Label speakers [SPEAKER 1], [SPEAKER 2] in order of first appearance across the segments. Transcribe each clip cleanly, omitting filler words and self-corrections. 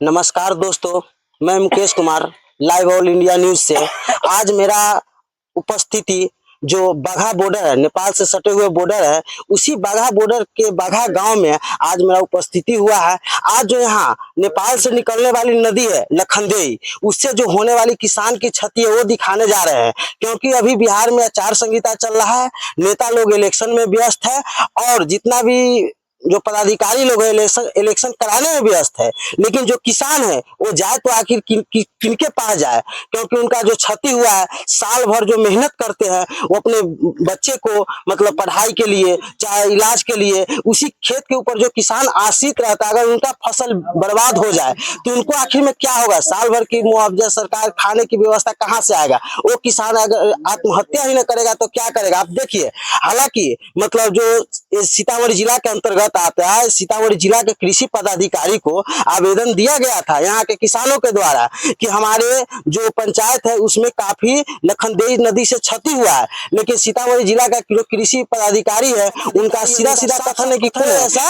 [SPEAKER 1] नमस्कार दोस्तों, मैं Mukesh Kumar live all India news से। आज मेरा उपस्थिति जो बाघा बॉर्डर है, नेपाल से सटे हुए बॉर्डर है, उसी बाघा बॉर्डर के बाघा गांव में आज मेरा उपस्थिति हुआ है। आज जो यहाँ नेपाल से निकलने वाली नदी है लखनदेई, उससे जो होने वाली किसान की क्षति है वो दिखाने जा रहे हैं। क्योंकि अभी बिहार में आचार संहिता चल रहा है, नेता लोग इलेक्शन में व्यस्त है और जितना भी जो पदाधिकारी लोग हैं इलेक्शन कराने में व्यस्त है। लेकिन जो किसान है वो जाए तो आखिर किनके पास जाए, क्योंकि उनका जो क्षति हुआ है, साल भर जो मेहनत करते हैं वो अपने बच्चे को मतलब पढ़ाई के लिए चाहे इलाज के लिए, उसी खेत के ऊपर जो किसान आश्रित रहता है, अगर उनका फसल बर्बाद हो जाए तो उनको आखिर में क्या होगा? साल भर की मुआवजा सरकार खाने की व्यवस्था कहाँ से आएगा? वो किसान अगर आत्महत्या ही न करेगा तो क्या करेगा? आप देखिए, हालांकि मतलब जो सीतामढ़ी जिला के अंतर्गत आता है, सीतामढ़ी जिला के कृषि पदाधिकारी को आवेदन दिया गया था यहाँ के किसानों के द्वारा कि हमारे जो पंचायत है उसमें काफी लखनदेई नदी से क्षति हुआ है। लेकिन सीतामढ़ी जिला का जो कृषि पदाधिकारी है उनका सीधा सीधा कथन है कि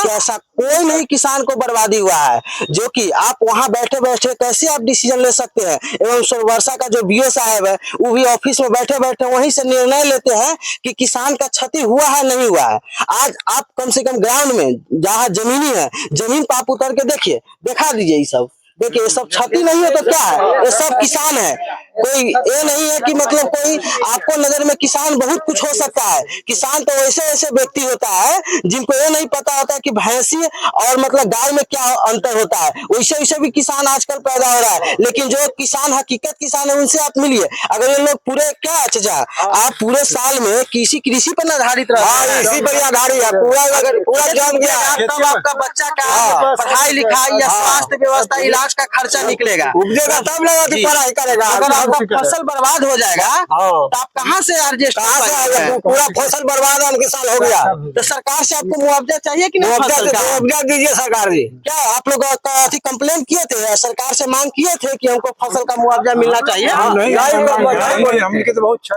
[SPEAKER 1] ऐसा कोई नहीं किसान को बर्बादी हुआ है। जो कि आप वहां बैठे बैठे कैसे आप डिसीजन ले सकते हैं? एवं वर्षा का जो बीओ साहब है वो भी ऑफिस में बैठे बैठे वहीं से निर्णय लेते हैं कि किसान का क्षति हुआ है नहीं हुआ है। आज आप कम से कम ग्राउंड में जहाँ जमीनी है, जमीन पर आप उतर के देखिए, दिखा दीजिए। ये सब देखिए, ये सब क्षति नहीं है तो क्या है? ये सब किसान है। कोई ये नहीं है कि मतलब कोई आपको नजर में किसान बहुत कुछ हो सकता है। किसान तो वैसे ऐसे व्यक्ति होता है जिनको ये नहीं पता होता है कि भैंसी और मतलब गाय में क्या अंतर होता है। वैसे वैसे भी किसान आजकल पैदा हो रहा है। लेकिन जो किसान हकीकत किसान है उनसे आप मिलिए। अगर ये लोग पूरे क्या चाचा आप पूरे साल में कृषि पर आधारित रहते हैं, इसी पर आधारित है पूरा। अगर पूरा जम गया तब आपका बच्चा का पढ़ाई लिखाई या स्वास्थ्य व्यवस्था इलाज का खर्चा निकलेगा, उपजेगा तब लगा पढ़ाई करेगा। अगर आपका फसल बर्बाद हो जाएगा तो आप कहाँ से एडजस्ट? पूरा फसल बर्बाद होने के साल हो गया तो सरकार से आपको मुआवजा चाहिए कि नहीं? मुआवजा दीजिए सरकार जी। क्या आप लोग कंप्लेन किए थे, सरकार से मांग किए थे कि हमको फसल का मुआवजा मिलना चाहिए?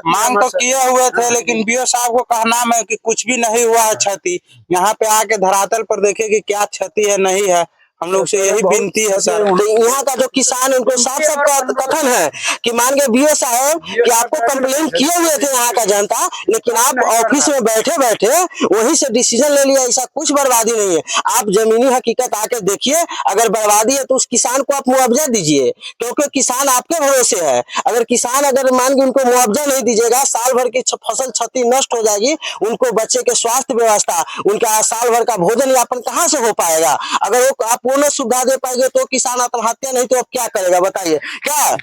[SPEAKER 2] मांग तो किए हुए थे, लेकिन बीओ साहब को कहना है कि कुछ भी नहीं हुआ है क्षति। यहाँ पे आके धरातल पर देखे कि क्या क्षति है नहीं है। हम लोग से यही विनती है सर।
[SPEAKER 1] यहाँ का जो किसान उनको साफ साफ कथन है कि मान के बीओ साहब कि आपको कंप्लेन किए हुए थे यहाँ का जनता, लेकिन आप ऑफिस में बैठे बैठे वहीं से डिसीजन ले लिया। ऐसा कुछ बर्बादी नहीं है। आप जमीनी हकीकत आके देखिए, अगर बर्बादी है तो उस किसान को आप मुआवजा दीजिए, क्योंकि किसान आपके भरोसे है। अगर किसान अगर मान के उनको मुआवजा नहीं दीजिएगा, साल भर की फसल क्षति नष्ट हो जाएगी। उनको बच्चे के स्वास्थ्य व्यवस्था, उनका साल भर का भोजन यापन कहाँ से हो पाएगा? अगर वो आप पूर्ण सुविधा दे पाएंगे तो किसान आत्महत्या नहीं तो अब क्या करेगा बताइए? क्या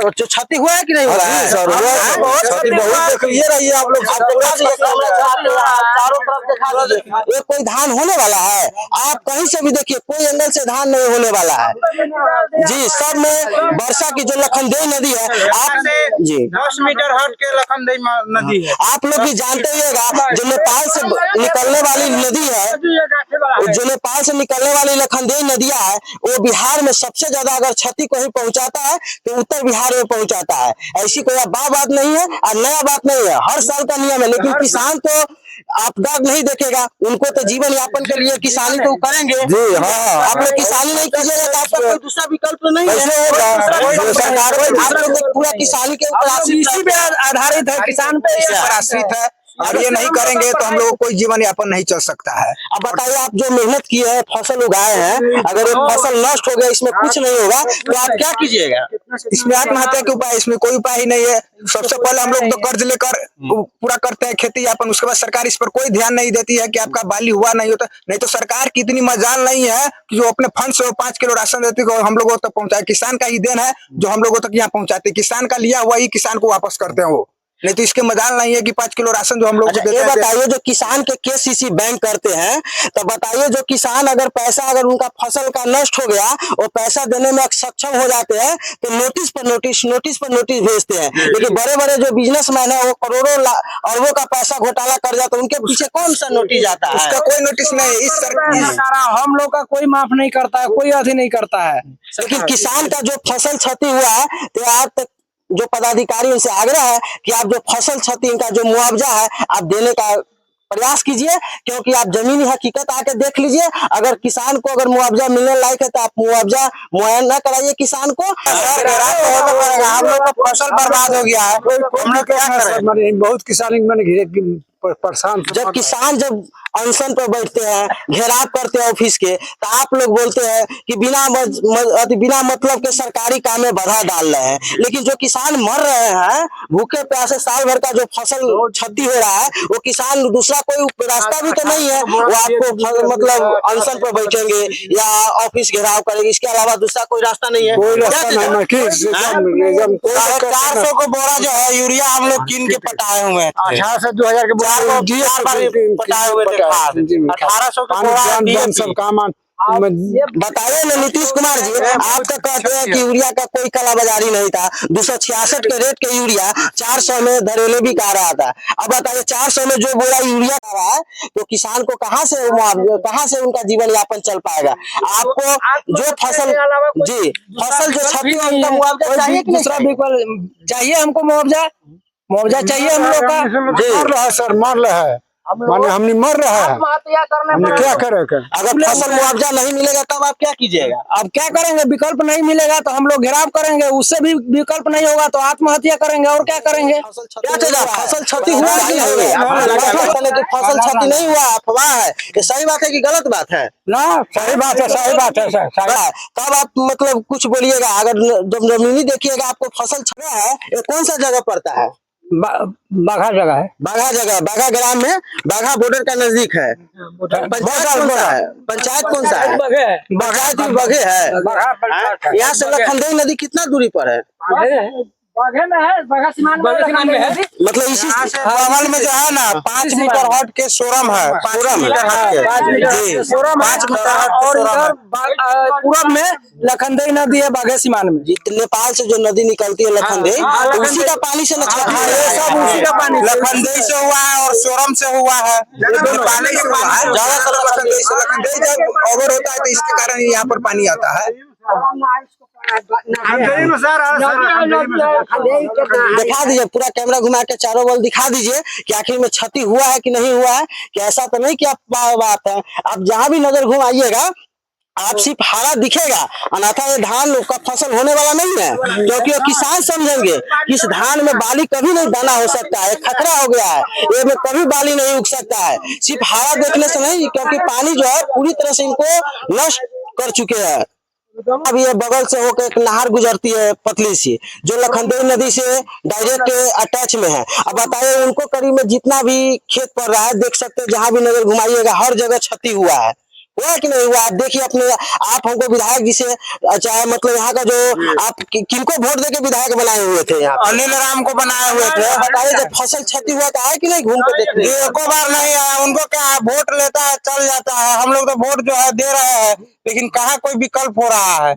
[SPEAKER 1] जो क्षति हुआ है कि नहीं हुआ है? सर बहुत ये रही है। आप लोग चारों तरफ दिखा दीजिए। ये कोई धान होने वाला है? आप कहीं से भी देखिए, कोई एंगल से धान नहीं होने वाला है जी। सब में वर्षा की जो लखनदेई नदी है, आप जी
[SPEAKER 2] 10 मीटर हट के लखनदेई नदी है।
[SPEAKER 1] आप लोग भी जानते होगा जो नेपाल से निकलने वाली नदी है, जो नेपाल से निकलने वाली लखनदेई नदियां है, वो बिहार में सबसे ज्यादा अगर क्षति को ही पहुंचाता है तो उत्तर बिहार में पहुंचाता है। ऐसी कोई बात नहीं है और नया बात नहीं है, हर साल का नियम है। लेकिन किसान तो आपदा नहीं देखेगा, उनको तो जीवन यापन के लिए किसानी तो करेंगे जी। हाँ, आप लोग किसानी नहीं कीजिएगा तो आपका कोई दूसरा विकल्प तो नहीं है। आप लोग पूरा किसानी के ऊपर
[SPEAKER 2] इसी पे आधारित है, किसान पे आश्रित है। और ये नहीं करेंगे तो हम लोग को कोई जीवन यापन नहीं चल सकता है।
[SPEAKER 1] अब बताइए, आप जो मेहनत किए हैं, फसल उगाए हैं, अगर एक फसल नष्ट हो गया, इसमें कुछ नहीं होगा तो आप क्या कीजिएगा?
[SPEAKER 2] इसमें आत्महत्या के उपाय, इसमें कोई उपाय ही नहीं है। सबसे पहले हम लोग तो कर्ज लेकर पूरा करते हैं खेती यापन, उसके बाद सरकार इस पर कोई ध्यान नहीं देती है कि आपका बाली हुआ नहीं होता। नहीं तो सरकार की इतनी मजाल नहीं है कि जो अपने फंड से 5 किलो राशन देती है हम लोगों तक पहुंचाए। किसान का ही देन है जो हम लोगों तक यहाँ पहुंचाते। किसान का लिया हुआ ही किसान को वापस करते हैं वो, नहीं तो इसके मजाल नहीं है कि 5 किलो राशन जो हम लोग
[SPEAKER 1] ये बताइए, जो किसान के केसीसी बैंक करते हैं, तो बताइए जो किसान अगर पैसा अगर उनका फसल का नष्ट हो गया और पैसा देने में सक्षम हो जाते हैं तो नोटिस पर नोटिस भेजते हैं। लेकिन बड़े बड़े जो बिजनेसमैन है वो करोड़ों अरबों का पैसा घोटाला कर जाता है, उनके पीछे कौन सा नोटिस जाता है?
[SPEAKER 2] उसका कोई नोटिस नहीं। इस सरकार हम लोग का कोई माफ नहीं करता है, कोई अभी नहीं करता है।
[SPEAKER 1] लेकिन किसान का जो फसल क्षति हुआ है तो आज तक जो पदाधिकारी उनसे आग्रह है कि आप जो फसल क्षति का जो मुआवजा है आप देने का प्रयास कीजिए, क्योंकि आप जमीनी हकीकत आके देख लीजिए। अगर किसान को अगर मुआवजा मिलने लायक है तो आप मुआवजा मुआयना कराइए किसान को।
[SPEAKER 2] हम लोग का फसल बर्बाद हो गया है, हम लोग क्या करें?
[SPEAKER 3] बहुत किसान मैंने परेशान।
[SPEAKER 1] जब किसान जब अनशन पर बैठते हैं, घेराव करते हैं ऑफिस के, तो आप लोग बोलते हैं कि बिना मतलब के सरकारी काम में बाधा डाल रहे हैं। लेकिन जो किसान मर रहे हैं भूखे प्यासे, साल भर का जो फसल क्षति हो रहा है, वो किसान दूसरा कोई रास्ता भी तो नहीं है। वो आपको मतलब अनशन पर बैठेंगे या ऑफिस घेराव करेंगे, इसके अलावा दूसरा कोई रास्ता नहीं है।
[SPEAKER 3] कोई रास्ता नहीं है कि
[SPEAKER 2] 400 को बोरा जो है यूरिया हम लोग कीन के पटाए हुए हैं।
[SPEAKER 3] 18 से 2000 के
[SPEAKER 2] पटाए हुए थे खाद। 1800 का बोरा
[SPEAKER 3] जन सब काम
[SPEAKER 1] बताइए ना नीतीश कुमार जी, आप तो कहते हैं कि यूरिया का कोई काला बाजारी नहीं था। 266 के रेट के यूरिया 400 में धरेले भी कहा रहा था। अब बताइए 400 में जो बोरा यूरिया आ रहा है, तो किसान को कहाँ से उनका जीवन यापन चल पाएगा? आपको जो फसल जो क्षति है उनका मुआवजा चाहिए कि नहीं
[SPEAKER 2] चाहिए? हमको मुआवजा चाहिए हम लोग का।
[SPEAKER 3] मर रहा है सर, मर रहा है, माने हमने मर रहा है, हमने क्या करेगा?
[SPEAKER 1] अगर फसल मुआवजा नहीं मिलेगा तब आप क्या कीजिएगा?
[SPEAKER 2] अब क्या करेंगे? विकल्प नहीं मिलेगा तो हम लोग घेराव करेंगे, उससे भी विकल्प नहीं होगा तो आत्महत्या करेंगे, और क्या करेंगे?
[SPEAKER 1] फसल क्षति हुआ कि नहीं? फसल क्षति नहीं हुआ, अफवाह है। ये सही बात है कि गलत बात है?
[SPEAKER 3] ना सही बात है, सही बात है सर।
[SPEAKER 1] तब आप मतलब कुछ बोलिएगा। अगर जब जमीनी देखिएगा आपको फसल छना है, ये कौन सा जगह पड़ता है?
[SPEAKER 3] बाघा जगह है,
[SPEAKER 1] बाघा ग्राम में, बाघा बॉर्डर का नजदीक है। पंचायत कौन सा है? पंचायत भी बघे है। यहाँ से लखनदेई नदी कितना दूरी पर है?
[SPEAKER 2] बघे में है, बघा सीमान में है।
[SPEAKER 1] मतलब इसी
[SPEAKER 2] बगल में जो है ना 5 मीटर हट के सोरम है।
[SPEAKER 1] 5 मीटर हट के
[SPEAKER 2] 5 मीटर और इधर पूरब में लखनदेई नदी है, बाघे सीमान में।
[SPEAKER 1] नेपाल से जो नदी निकलती है लखनदेई, तो उसी का पानी से
[SPEAKER 2] ये सब उसी का पानी लखनदेई से हुआ है और सोरम से हुआ है। नेपाली से हुआ है, ज्यादातर लखनदेई से। लखनदेई जब ओवर होता है तो इसके कारण यहाँ पर पानी आता है।
[SPEAKER 1] दिखा दीजिए, पूरा कैमरा घुमा के चारों बल दिखा दीजिए कि आखिर में क्षति हुआ है कि नहीं हुआ है। कि ऐसा तो नहीं कि आप बात है, आप जहां भी नजर घुमाइएगा आप सिर्फ हरा दिखेगा, अन्यथा ये धान का फसल होने वाला नहीं है। क्योंकि वो किसान समझेंगे कि इस धान में बाली कभी नहीं दाना हो सकता है, खतरा हो गया है, ये में कभी बाली नहीं उग सकता है। सिर्फ हरा देखने से नहीं, क्योंकि पानी जो है पूरी तरह से इनको नष्ट कर चुके हैं। अब ये बगल से होकर एक नहर गुजरती है पतली सी, जो लखनदेई नदी से डायरेक्ट अटैच में है। अब बताइए उनको करीब में जितना भी खेत पड़ रहा है, देख सकते हैं जहां भी नजर घुमाइएगा हर जगह क्षति हुआ है कि नहीं हुआ? आप देखिए अपने, आप हमको विधायक जी से चाहे मतलब यहाँ का जो आप किनको वोट देके विधायक बनाए हुए थे? यहाँ
[SPEAKER 2] अनिल राम को बनाए हुए थे।
[SPEAKER 1] बताइए जब फसल क्षति हुआ तो आए कि नहीं घूम के देखने?
[SPEAKER 2] एको बार नहीं आया। उनको क्या है, वोट लेता है चल जाता है। हम लोग तो वोट जो है दे रहे हैं, लेकिन कहाँ कोई विकल्प हो रहा है।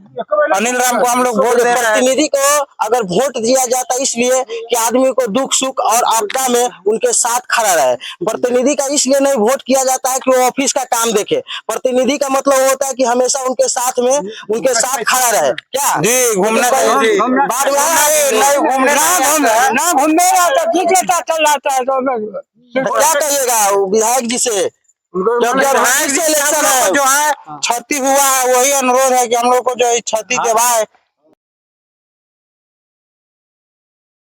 [SPEAKER 2] अनिल राम को हम लोग वोट दे रहे हैं।
[SPEAKER 1] प्रतिनिधि को अगर वोट दिया जाता इसलिए कि आदमी को दुख सुख और आपदा में उनके साथ खड़ा रहे। प्रतिनिधि का इसलिए नहीं वोट किया जाता है कि वो ऑफिस का काम देखे। प्रतिनिधि का मतलब होता है कि हमेशा उनके साथ में, उनके साथ खड़ा रहे। क्या
[SPEAKER 2] जी घूमने नहीं घूमने चल जाता है।
[SPEAKER 1] क्या कहिएगा विधायक जी से?
[SPEAKER 2] जो है क्षति हुआ है, वही अनुरोध है कि हम लोग को जो क्षति दिवाए।